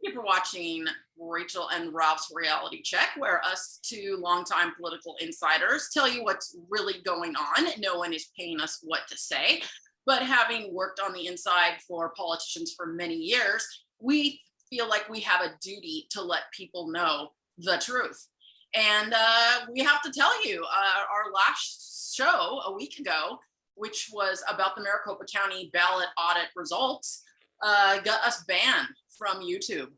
Thank you for watching Rachel and Ralph's Reality Check, where us two longtime political insiders tell you what's really going on. No one is paying us what to say, but having worked on the inside for politicians for many years, we feel like we have a duty to let people know the truth. And we have to tell you, our last show a week ago, which was about the Maricopa County ballot audit results, got us banned from YouTube.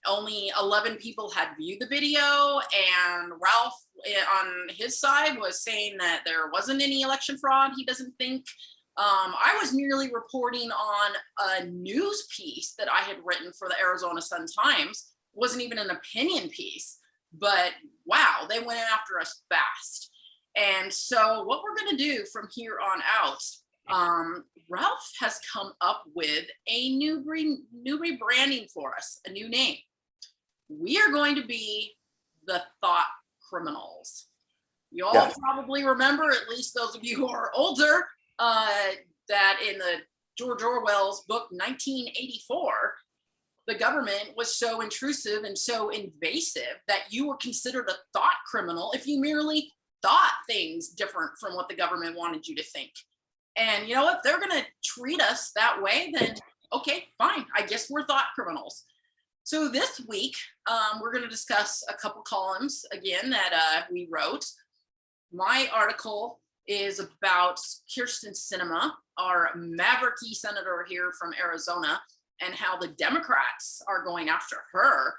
Only 11 people had viewed the video, and Ralph on his side was saying that there wasn't any election fraud. He doesn't think. I was merely reporting on a news piece that I had written for the Arizona Sun-Times. It wasn't even an opinion piece, but wow, they went after us fast. And so what we're going to do from here on out, Ralph has come up with a new rebranding for us, a new name. We are going to be the Thought Criminals. You all probably remember, at least those of you who are older, that in the George Orwell's book 1984, the government was so intrusive and so invasive that you were considered a thought criminal if you merely thought things different from what the government wanted you to think. And you know what? If they're going to treat us that way, then okay, fine. I guess we're thought criminals. So this week, we're going to discuss a couple columns again that we wrote. My article is about Kyrsten Sinema, our mavericky senator here from Arizona, and how the Democrats are going after her.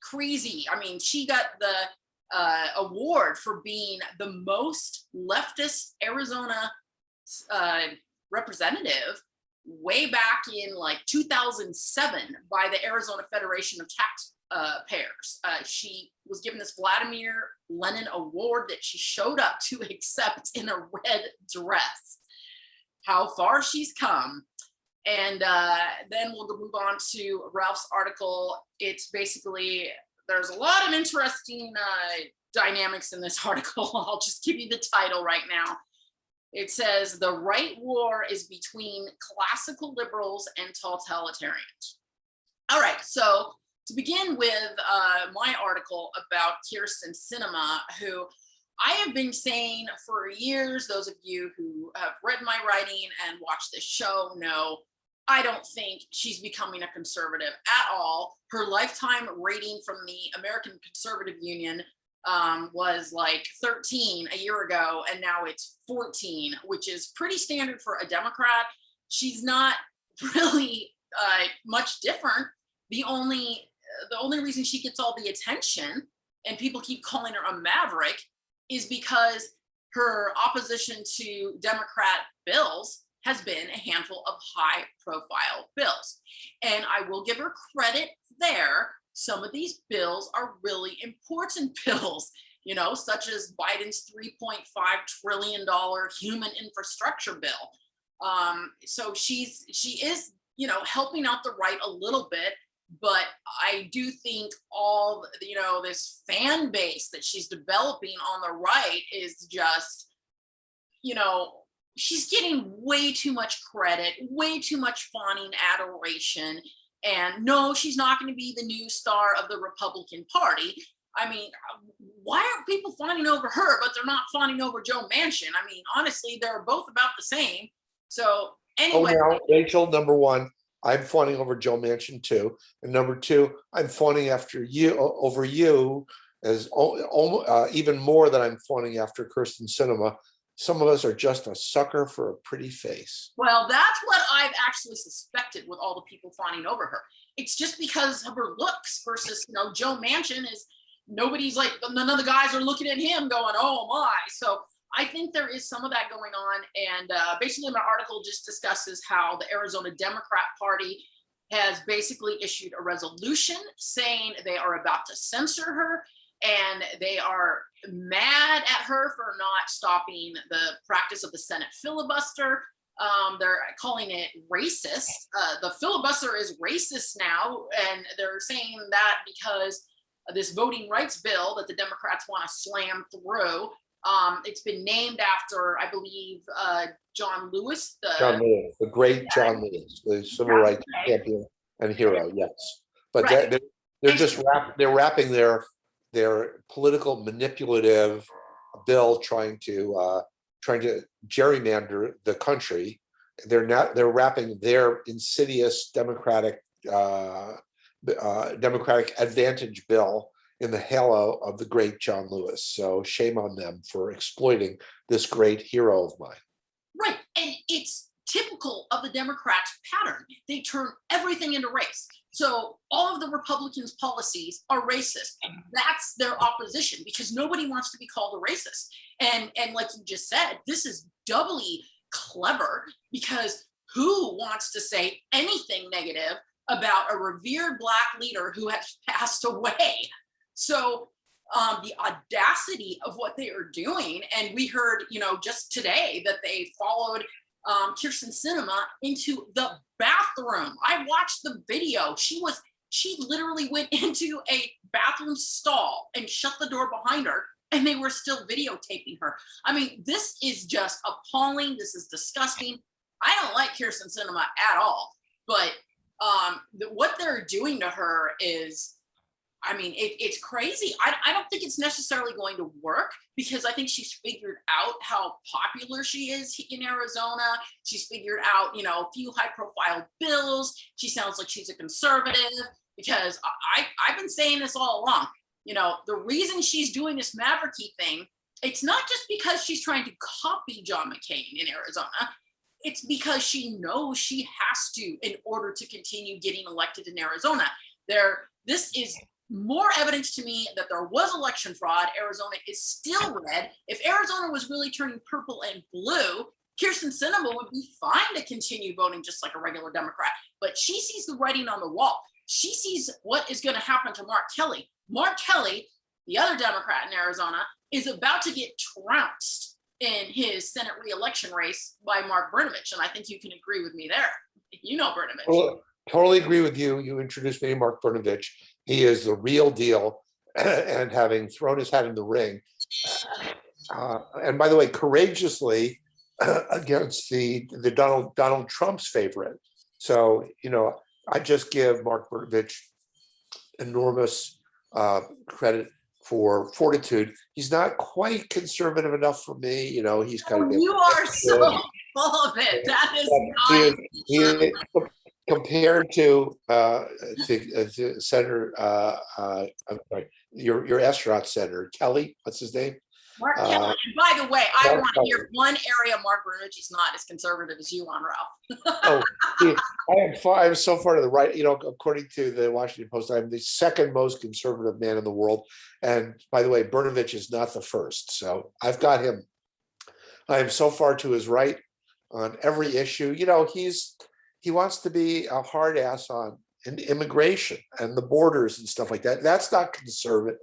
Crazy. I mean, she got the award for being the most leftist Arizona representative way back in like 2007 by the Arizona Federation of Taxpayers. She was given this Vladimir Lenin Award that she showed up to accept in a red dress. How far she's come. And then we'll move on to Ralph's article. It's basically, there's a lot of interesting dynamics in this article. I'll just give you the title right now. It says, the right war is between classical liberals and totalitarians. All right, so to begin with my article about Kyrsten Sinema, who I have been saying for years, those of you who have read my writing and watched this show know, I don't think she's becoming a conservative at all. Her lifetime rating from the American Conservative Union was like 13 a year ago, and now it's 14, which is pretty standard for a Democrat. She's not really much different. The only reason she gets all the attention and people keep calling her a maverick is because her opposition to Democrat bills has been a handful of high profile bills. And I will give her credit there. Some of these bills are really important bills, you know, such as Biden's $3.5 trillion human infrastructure bill. So she is, you know, helping out the right a little bit, but I do think all, you know, this fan base that she's developing on the right is just, you know, she's getting way too much credit, way too much fawning adoration. And no, she's not going to be the new star of the Republican Party. I mean, why aren't people fawning over her, but they're not fawning over Joe Manchin? I mean, honestly, they're both about the same. So anyway. Oh, now, Rachel, number one, I'm fawning over Joe Manchin too. And number two, I'm fawning over you as even more than I'm fawning after Kyrsten Sinema. Some of us are just a sucker for a pretty face. Well, that's what I've actually suspected with all the people fawning over her. It's just because of her looks versus, you know, Joe Manchin is, nobody's like, none of the guys are looking at him going, oh my. So I think there is some of that going on. And basically my article just discusses how the Arizona Democrat Party has basically issued a resolution saying they are about to censor her. And they are mad at her for not stopping the practice of the Senate filibuster. They're calling it racist. The filibuster is racist now, and they're saying that because of this voting rights bill that the Democrats want to slam through. It's been named after, I believe, John Lewis. The great John Lewis, the civil rights champion and hero, yes. but Right. they're just wrapping their political manipulative bill trying to gerrymander the country. They're wrapping their insidious democratic advantage bill in the halo of the great John Lewis. So shame on them for exploiting this great hero of mine. Right. And it's typical of the Democrats' pattern. They turn everything into race. So all of the Republicans' policies are racist. That's their opposition, because nobody wants to be called a racist. And like you just said, this is doubly clever, because who wants to say anything negative about a revered Black leader who has passed away? So the audacity of what they are doing, and we heard, just today that they followed Kyrsten Sinema into the bathroom. I watched the video. She literally went into a bathroom stall and shut the door behind her, and they were still videotaping her. I mean, this is just appalling. This is disgusting. I don't like Kyrsten Sinema at all, but what they're doing to her is, it's crazy. I don't think it's necessarily going to work, because I think she's figured out how popular she is in Arizona. She's figured out, a few high profile bills. She sounds like she's a conservative, because I've been saying this all along. The reason she's doing this mavericky thing, it's not just because she's trying to copy John McCain in Arizona. It's because she knows she has to in order to continue getting elected in Arizona. This is more evidence to me that there was election fraud. Arizona is still red. If Arizona was really turning purple and blue, Kyrsten Sinema would be fine to continue voting just like a regular Democrat. But she sees the writing on the wall. She sees what is going to happen to Mark Kelly. Mark Kelly, the other Democrat in Arizona, is about to get trounced in his Senate re-election race by Mark Brnovich. And I think you can agree with me there. Brnovich. Well, totally agree with you. You introduced me to Mark Brnovich. He is the real deal, and having thrown his hat in the ring, and by the way, courageously against the Donald Trump's favorite. So, I just give Mark Brnovich enormous credit for fortitude. He's not quite conservative enough for me. He's kind of. You are so full of it. That is not. Compared to Senator, I'm sorry, your astronaut senator Kelly. What's his name? Mark Kelly. And by the way, I want to hear one area Mark Brnovich is not as conservative as you on, Ralph. I am so far to the right. According to the Washington Post, I'm the second most conservative man in the world. And by the way, Brnovich is not the first. So I've got him. I am so far to his right on every issue. He wants to be a hard ass on immigration and the borders and stuff like that. That's not conservative.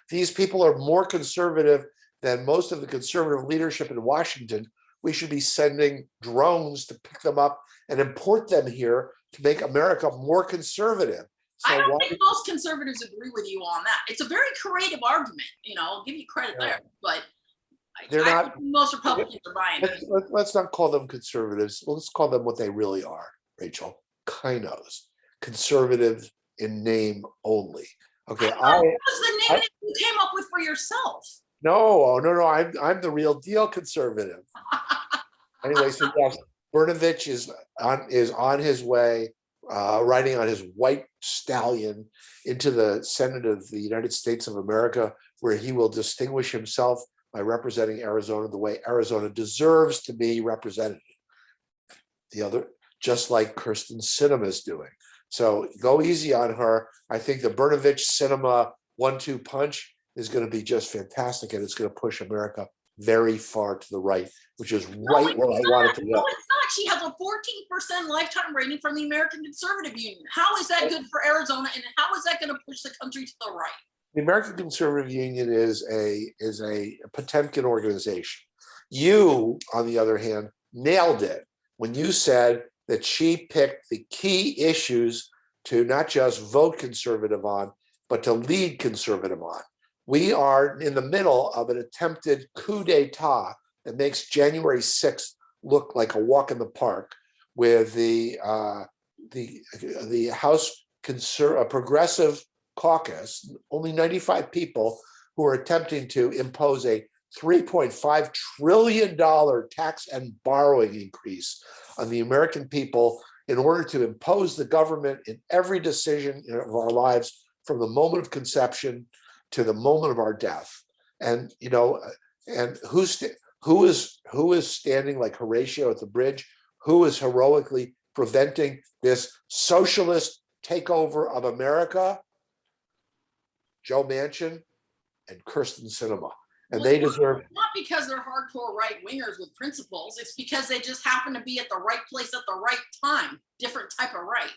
These people are more conservative than most of the conservative leadership in Washington. We should be sending drones to pick them up and import them here to make America more conservative. So I don't think most conservatives agree with you on that. It's a very creative argument. I'll give you credit there, but they're not. Most Republicans are buying it. Let's not call them conservatives. Let's call them what they really are, Rachel. Kinos, conservative in name only. Okay, what was the name that you came up with for yourself? No. I'm the real deal conservative. Anyway, so yes, Brnovich is on his way, riding on his white stallion into the Senate of the United States of America, where he will distinguish himself by representing Arizona the way Arizona deserves to be represented. Just like Kyrsten Sinema is doing. So go easy on her. I think the Brnovich Sinema 1-2 punch is going to be just fantastic, and it's going to push America very far to the right, which is right where I want it to go. No, it's not. She has a 14% lifetime rating from the American Conservative Union. How is that good for Arizona, and how is that going to push the country to the right? The American Conservative Union is a Potemkin organization. You, on the other hand, nailed it when you said that she picked the key issues to not just vote conservative on, but to lead conservative on. We are in the middle of an attempted coup d'etat that makes January 6th look like a walk in the park, with the House a progressive caucus, only 95 people, who are attempting to impose a $3.5 trillion tax and borrowing increase on the American people in order to impose the government in every decision of our lives from the moment of conception to the moment of our death. And and who is standing like Horatio at the bridge? Who is heroically preventing this socialist takeover of America? Joe Manchin and Kyrsten Sinema. And they deserve. Not because they're hardcore right wingers with principles. It's because they just happen to be at the right place at the right time. Different type of right.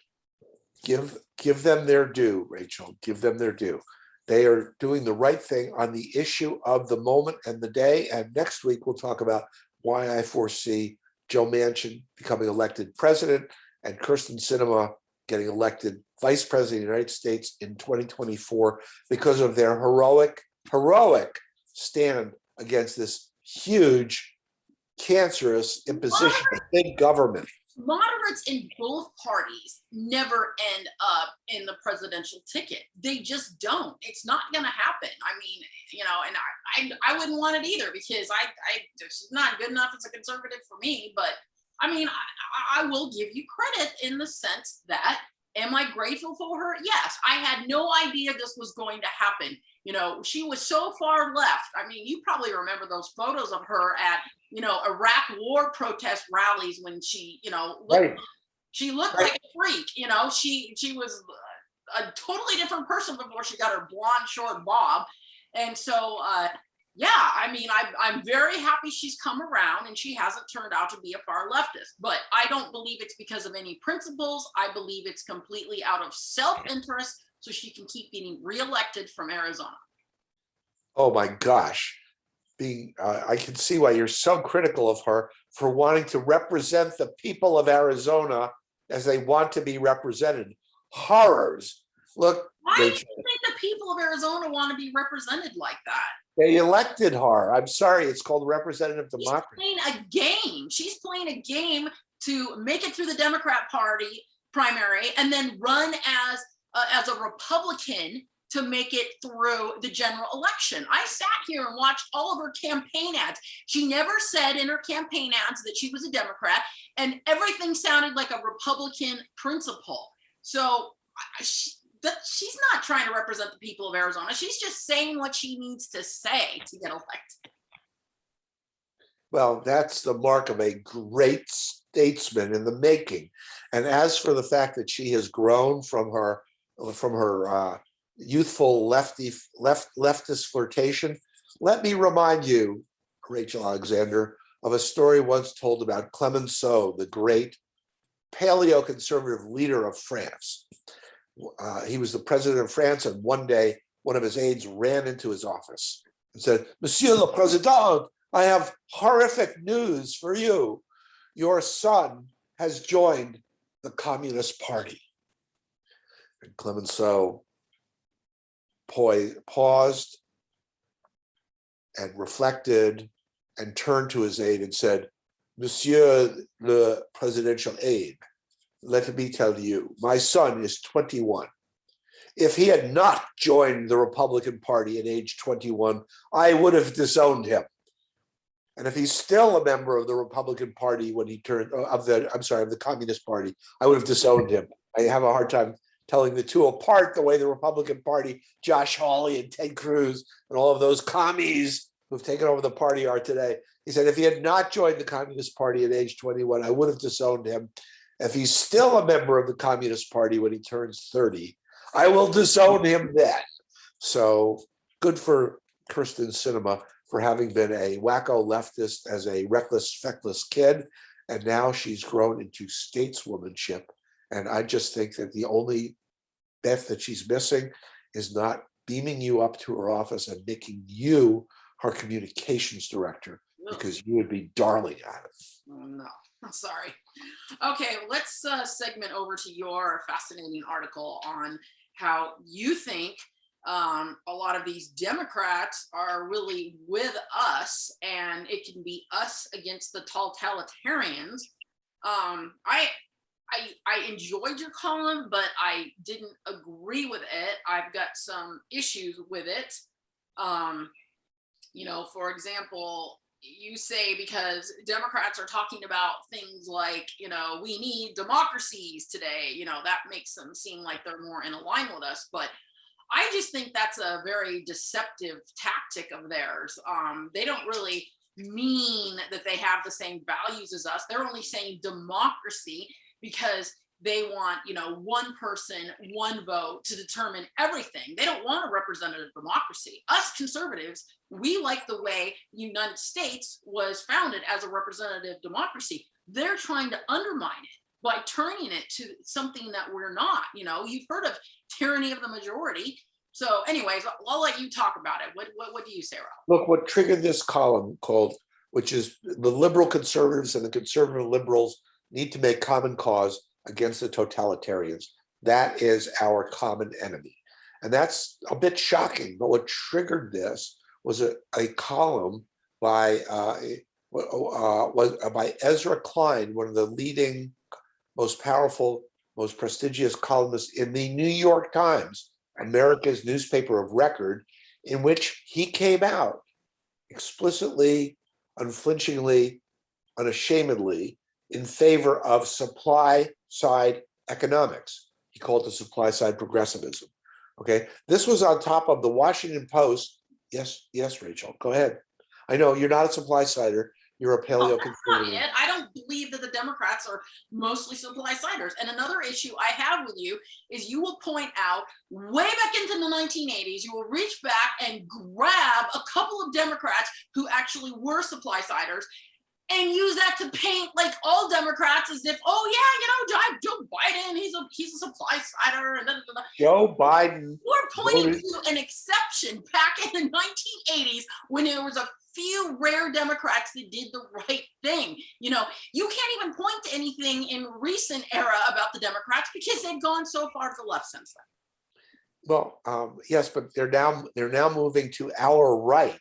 Give them their due, Rachel. Give them their due. They are doing the right thing on the issue of the moment and the day. And next week, we'll talk about why I foresee Joe Manchin becoming elected president and Kyrsten Sinema getting elected vice president of the United States in 2024 because of their heroic stand against this huge, cancerous imposition of big government. Moderates in both parties never end up in the presidential ticket. They just don't. It's not going to happen. I mean, and I wouldn't want it either, because it's not good enough as a conservative for me. But I mean, I will give you credit in the sense that, am I grateful for her? Yes. I had no idea this was going to happen. She was so far left. I mean, you probably remember those photos of her at, Iraq war protest rallies when she, Right. She looked like a freak. She was a totally different person before she got her blonde short bob. And so, yeah, I mean, I'm very happy she's come around and she hasn't turned out to be a far leftist, but I don't believe it's because of any principles. I believe it's completely out of self-interest so she can keep getting reelected from Arizona. Oh my gosh. I can see why you're so critical of her for wanting to represent the people of Arizona as they want to be represented. Horrors. Look, why do you Rachel, think the people of Arizona want to be represented like that? they elected her. I'm sorry, it's called representative democracy. She's playing a game. She's playing a game to make it through the Democrat Party primary and then run as a Republican to make it through the general election. I sat here and watched all of her campaign ads. She never said in her campaign ads that she was a Democrat, and everything sounded like a Republican principle. So she's not trying to represent the people of Arizona. She's just saying what she needs to say to get elected. Well, that's the mark of a great statesman in the making. And as for the fact that she has grown from her youthful leftist flirtation, let me remind you, Rachel Alexander, of a story once told about Clemenceau, the great paleo-conservative leader of France. He was the president of France, and one day one of his aides ran into his office and said, "Monsieur le Président, I have horrific news for you. Your son has joined the Communist Party." And Clemenceau paused and reflected and turned to his aide and said, "Monsieur le presidential aide, let me tell you, my son is 21. If he had not joined the Republican Party at age 21, I would have disowned him. And if he's still a member of the Republican Party when he turned of the Communist Party, I would have disowned him." I have a hard time telling the two apart, the way the Republican Party, Josh Hawley and Ted Cruz and all of those commies who've taken over the party are today. He said, if he had not joined the Communist Party at age 21, I would have disowned him. If he's still a member of the Communist Party when he turns 30, I will disown him then. So good for Kyrsten Sinema for having been a wacko leftist as a reckless, feckless kid. And now she's grown into stateswomanship. And I just think that the only bet that she's missing is not beaming you up to her office and making you her communications director, because you would be darling at it. Oh, no, I'm sorry. Okay, let's segment over to your fascinating article on how you think a lot of these Democrats are really with us, and it can be us against the totalitarians. I enjoyed your column, but I didn't agree with it. I've got some issues with it. For example, you say because Democrats are talking about things like, we need democracies today, that makes them seem like they're more in line with us. But I just think that's a very deceptive tactic of theirs. They don't really mean that they have the same values as us. They're only saying democracy because they want, one person, one vote to determine everything. They don't want a representative democracy. Us conservatives, we like the way the United States was founded as a representative democracy. They're trying to undermine it by turning it to something that we're not. You've heard of tyranny of the majority. So anyways, I'll let you talk about it. What do you say, Ralph? Look, what triggered this column which is the liberal conservatives and the conservative liberals need to make common cause against the totalitarians. That is our common enemy. And that's a bit shocking, but what triggered this was a column by Ezra Klein, one of the leading, most powerful, most prestigious columnists in the New York Times, America's newspaper of record, in which he came out explicitly, unflinchingly, unashamedly in favor of supply side economics. He called it the supply side progressivism. Okay, this was on top of the Washington Post. Yes, Rachel, go ahead. I know you're not a supply sider. You're a paleo conservative. I don't believe that the Democrats are mostly supply siders. And another issue I have with you is you will point out way back into the 1980s, you will reach back and grab a couple of Democrats who actually were supply siders and use that to paint like all Democrats as if, Joe Biden, he's a supply sider. And Joe Biden. We're pointing to an exception back in the 1980s when there was a few rare Democrats that did the right thing. You can't even point to anything in recent era about the Democrats because they've gone so far to the left since then. Well, yes, but they're now moving to our right,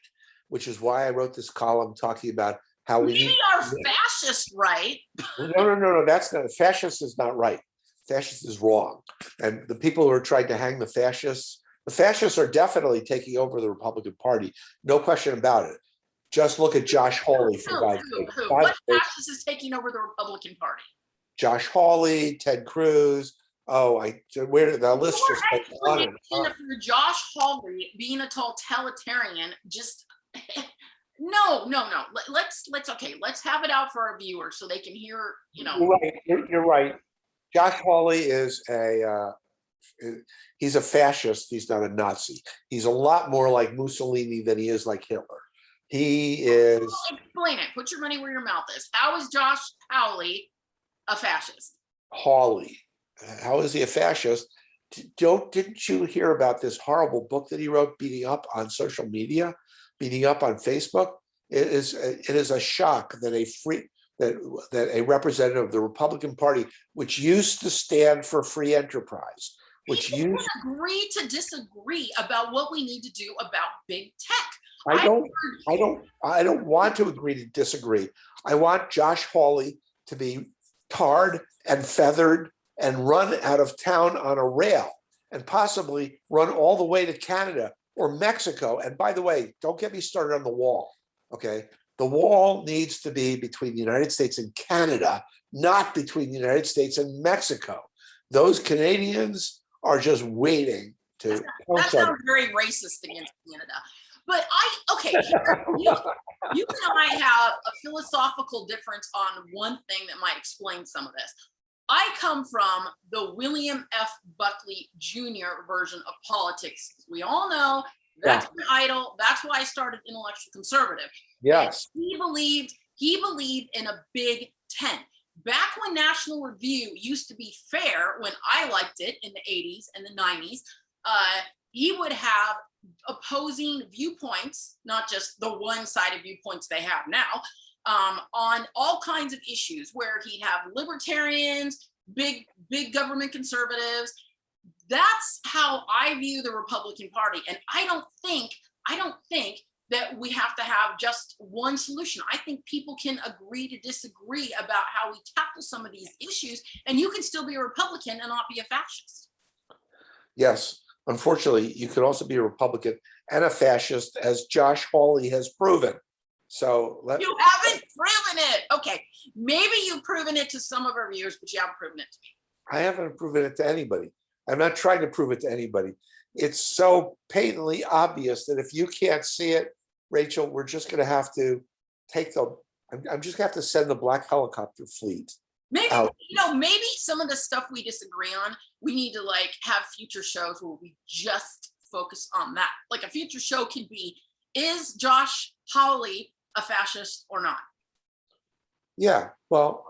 which is why I wrote this column talking about how we are fascist right. No, that's not. Fascist is not right. Fascist is wrong. And the people who are trying to hang the fascists are definitely taking over the Republican Party. No question about it. Just look at Josh Hawley for God's sake. What fascist is taking over the Republican Party? Josh Hawley, Ted Cruz. Where the list just goes on and on. For Josh Hawley being a totalitarian, just no. Let's have it out for our viewers so they can hear. You're right. Josh Hawley is he's a fascist. He's not a Nazi. He's a lot more like Mussolini than he is like Hitler. He is. Explain it. Put your money where your mouth is. How is Josh Hawley a fascist? Hawley. How is he a fascist? Didn't you hear about this horrible book that he wrote, beating up on social media, beating up on Facebook? It is a shock that a representative of the Republican Party, which used to stand for free enterprise, People can agree to disagree about what we need to do about big tech. I don't want to agree to disagree. I want Josh Hawley to be tarred and feathered and run out of town on a rail and possibly run all the way to Canada or Mexico. And by the way, don't get me started on the wall, okay? The wall needs to be between the United States and Canada, not between the United States and Mexico. Those Canadians are just waiting to. That sounds very racist against Canada. But you and I have a philosophical difference on one thing that might explain some of this. I come from the William F. Buckley Jr. version of politics. We all know that's my idol. That's why I started Intellectual Conservative. Yes. And he believed in a big tent. Back when National Review used to be fair, when I liked it in the 80s and the 90s, he would have opposing viewpoints, not just the one-sided viewpoints they have now, on all kinds of issues where he'd have libertarians, big government conservatives. That's how I view the Republican Party. And I don't think that we have to have just one solution. I think people can agree to disagree about how we tackle some of these issues, and you can still be a Republican and not be a fascist. Yes, unfortunately, you could also be a Republican and a fascist, as Josh Hawley has proven. So you haven't proven it. Okay, maybe you've proven it to some of our viewers, but you haven't proven it to me. I haven't proven it to anybody. I'm not trying to prove it to anybody. It's so patently obvious that if you can't see it, Rachel, we're just going to have to take the. I'm just going to have to send the black helicopter fleet. Maybe out. Maybe some of the stuff we disagree on, we need to like have future shows where we just focus on that. Like a future show could be: is Josh Hawley a fascist or not? Yeah. Well,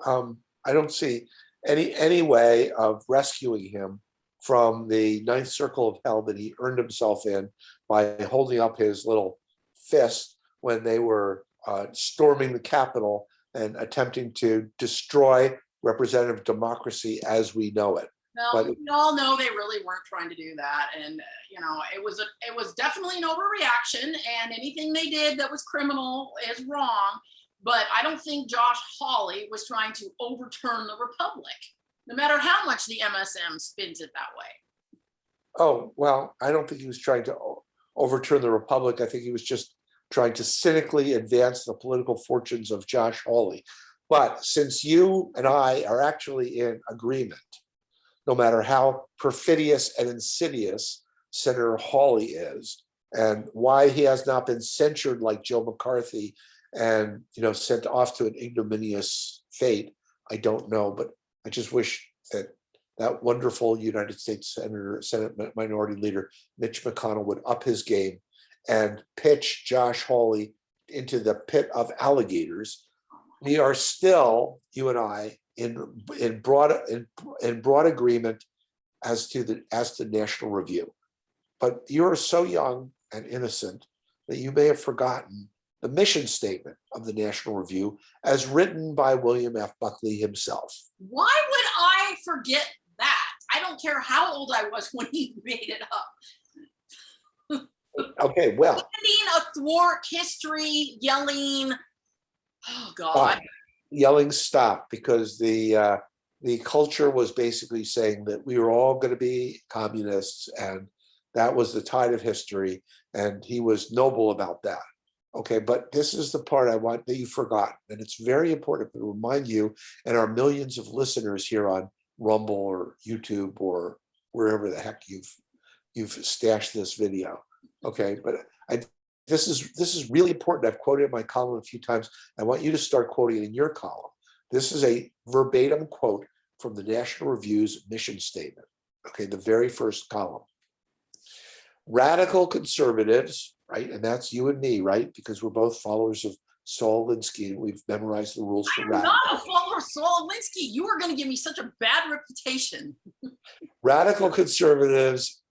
I don't see any way of rescuing him from the ninth circle of hell that he earned himself in by holding up his little fist when they were storming the Capitol and attempting to destroy representative democracy as we know it. Well, we all know they really weren't trying to do that, and it was definitely an overreaction, and anything they did that was criminal is wrong. But I don't think Josh Hawley was trying to overturn the republic, no matter how much the MSM spins it that way. Oh, well, I don't think he was trying to overturn the republic. I think he was just trying to cynically advance the political fortunes of Josh Hawley. But since you and I are actually in agreement, no matter how perfidious and insidious Senator Hawley is, and why he has not been censured like Joe McCarthy and sent off to an ignominious fate, I don't know. But I just wish that wonderful United States Senate Minority Leader Mitch McConnell would up his game and pitch Josh Hawley into the pit of alligators. We are still, you and I, in broad agreement as to National Review. But you're so young and innocent that you may have forgotten the mission statement of the National Review as written by William F. Buckley himself. Why would I forget that? I don't care how old I was when he made it up. Okay, well. Standing athwart history, yelling, oh God. Yelling stop, because the culture was basically saying that we were all going to be communists, and that was the tide of history, and he was noble about that. Okay, but this is the part I want that you've forgotten, and it's very important to remind you and our millions of listeners here on Rumble or YouTube or wherever the heck you've stashed this video. Okay, but this is really important. I've quoted it in my column a few times. I want you to start quoting it in your column. This is a verbatim quote from the National Review's mission statement. Okay, the very first column. Radical conservatives, right? And that's you and me, right? Because we're both followers of Saul Alinsky, and we've memorized the rules for radical. I'm not a follower of Saul Alinsky. You are going to give me such a bad reputation. Radical conservatives,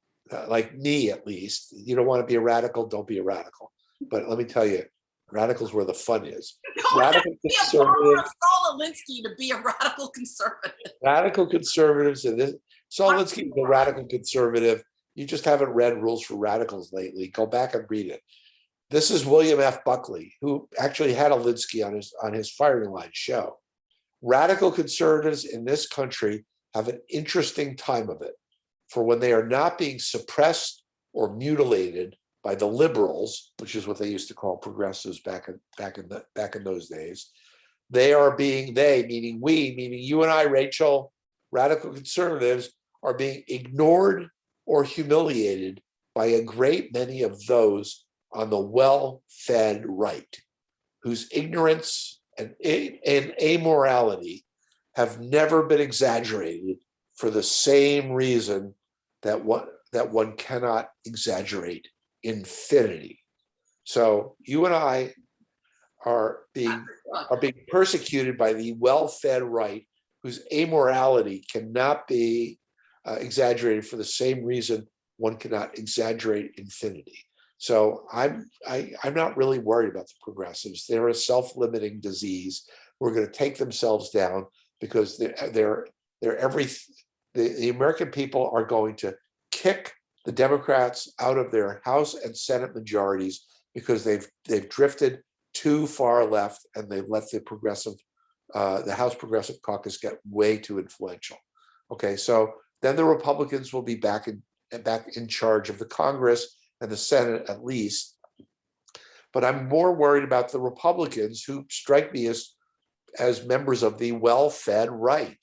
like me at least, you don't want to be a radical, don't be a radical. But let me tell you, radicals where the fun is. Radical conservatives. Saul Alinsky to be a radical conservative. Radical conservatives, and this Saul Alinsky is a radical conservative. You just haven't read Rules for Radicals lately. Go back and read it. This is William F. Buckley, who actually had Alinsky on his firing line show. Radical conservatives in this country have an interesting time of it, for when they are not being suppressed or mutilated by the liberals, which is what they used to call progressives back in those days. Meaning we, meaning you and I, Rachel, radical conservatives, are being ignored or humiliated by a great many of those on the well-fed right, whose ignorance and amorality have never been exaggerated for the same reason that one cannot exaggerate infinity. So you and I are being persecuted by the well-fed right, whose amorality cannot be exaggerated for the same reason one cannot exaggerate infinity. So I'm not really worried about the progressives. They're a self-limiting disease who are going to take themselves down because the American people are going to kick the Democrats out of their House and Senate majorities because they've drifted too far left, and they've let the House Progressive Caucus get way too influential. Okay, so then the Republicans will be back in charge of the Congress and the Senate at least. But I'm more worried about the Republicans, who strike me as members of the well-fed right,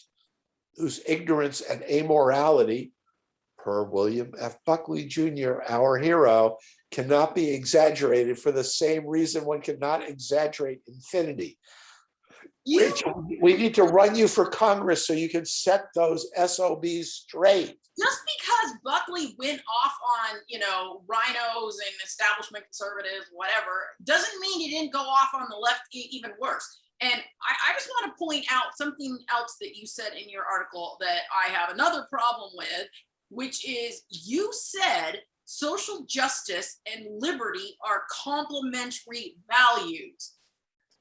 whose ignorance and amorality, per William F. Buckley Jr., our hero, cannot be exaggerated for the same reason one cannot exaggerate infinity. Rachel, we need to run you for Congress so you can set those SOBs straight. Just because Buckley went off on, rhinos and establishment conservatives, whatever, doesn't mean he didn't go off on the left even worse. And I just want to point out something else that you said in your article that I have another problem with, which is you said social justice and liberty are complementary values.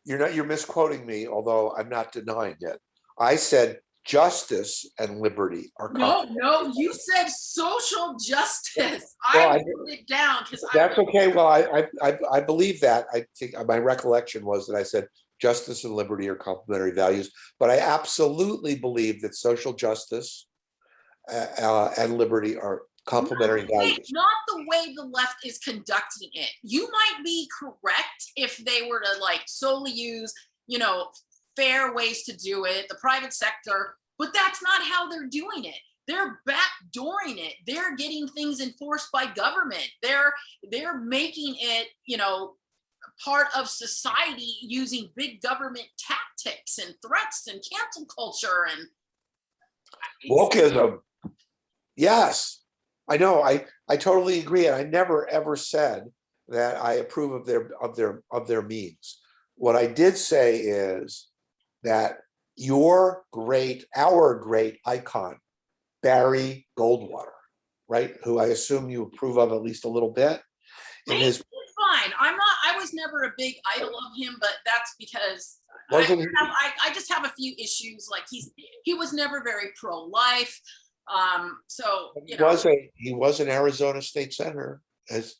You're misquoting me, although I'm not denying it. I said justice and liberty are complementary. No, you said social justice. I wrote it down because that's okay. Well, I believe that. I think my recollection was that I said justice and liberty are complementary values, but I absolutely believe that social justice and liberty are complementary values. Not the way the left is conducting it. You might be correct if they were to solely use, fair ways to do it, the private sector, but that's not how they're doing it. They're backdooring it. They're getting things enforced by government. They're making it, part of society using big government tactics and threats and cancel culture and wokeism. Yes, I know. I totally agree, and I never ever said that I approve of their means. What I did say is that our great icon, Barry Goldwater, right, who I assume you approve of at least a little bit, It's fine. I was never a big idol of him, but that's because I just have a few issues. Like he was never very pro-life. So he was an Arizona state senator, as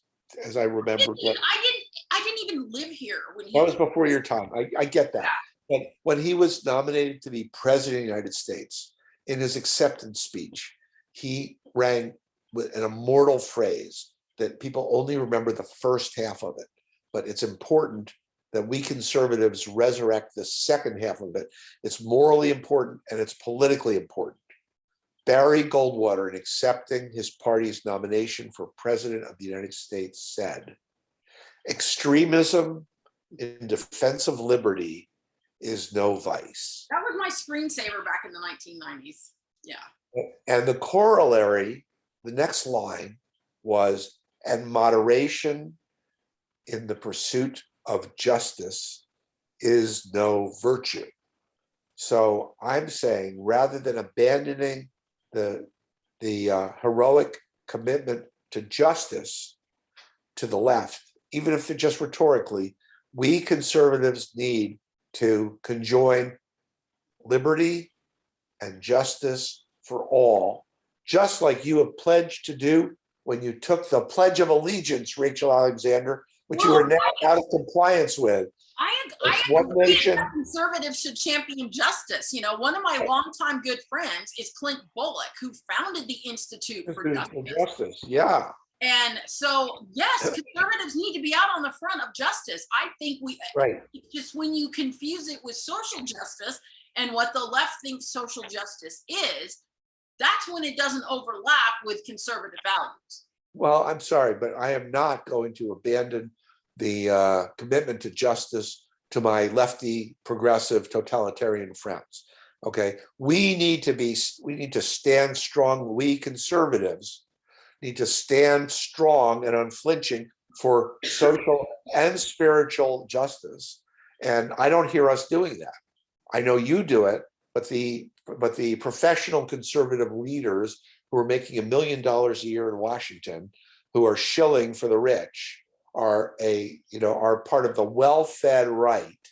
I remember. I didn't even live here when that was before your time. I get that. Yeah. But when he was nominated to be president of the United States, in his acceptance speech, he rang with an immortal phrase that people only remember the first half of it, but it's important that we conservatives resurrect the second half of it. It's morally important and it's politically important. Barry Goldwater, in accepting his party's nomination for president of the United States, said, "Extremism in defense of liberty is no vice." That was my screensaver back in the 1990s. Yeah. And the corollary, the next line was, "And moderation in the pursuit of justice is no virtue." So I'm saying, rather than abandoning the heroic commitment to justice to the left, even if they're just rhetorically, we conservatives need to conjoin liberty and justice for all, just like you have pledged to do when you took the Pledge of Allegiance, Rachel Alexander, which you are now out of compliance with. I agree that conservatives should champion justice. One of my longtime good friends is Clint Bullock, who founded the Institute for Justice. Yeah. And so, yes, conservatives need to be out on the front of justice. I think just when you confuse it with social justice and what the left thinks social justice is, that's when it doesn't overlap with conservative values. Well, I'm sorry, but I am not going to abandon the commitment to justice to my lefty, progressive, totalitarian friends. Okay, we need to stand strong. We conservatives need to stand strong and unflinching for social and spiritual justice. And I don't hear us doing that. I know you do it, but the professional conservative leaders who are making $1 million a year in Washington, who are shilling for the rich, are part of the well-fed right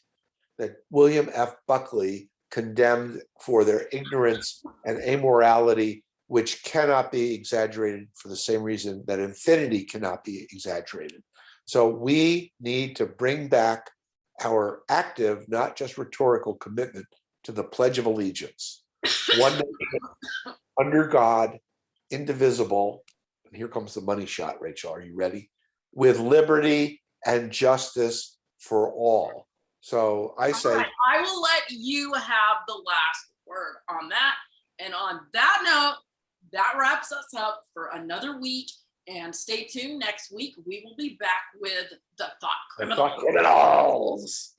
that William F. Buckley condemned for their ignorance and amorality, which cannot be exaggerated for the same reason that infinity cannot be exaggerated. So we need to bring back our active, not just rhetorical commitment to the Pledge of Allegiance. One nation, under God, indivisible. And here comes the money shot, Rachel. Are you ready? With liberty and justice for all. So I say, all right, I will let you have the last word on that. And on that note, that wraps us up for another week. And stay tuned. Next week, we will be back with the Thought Criminals.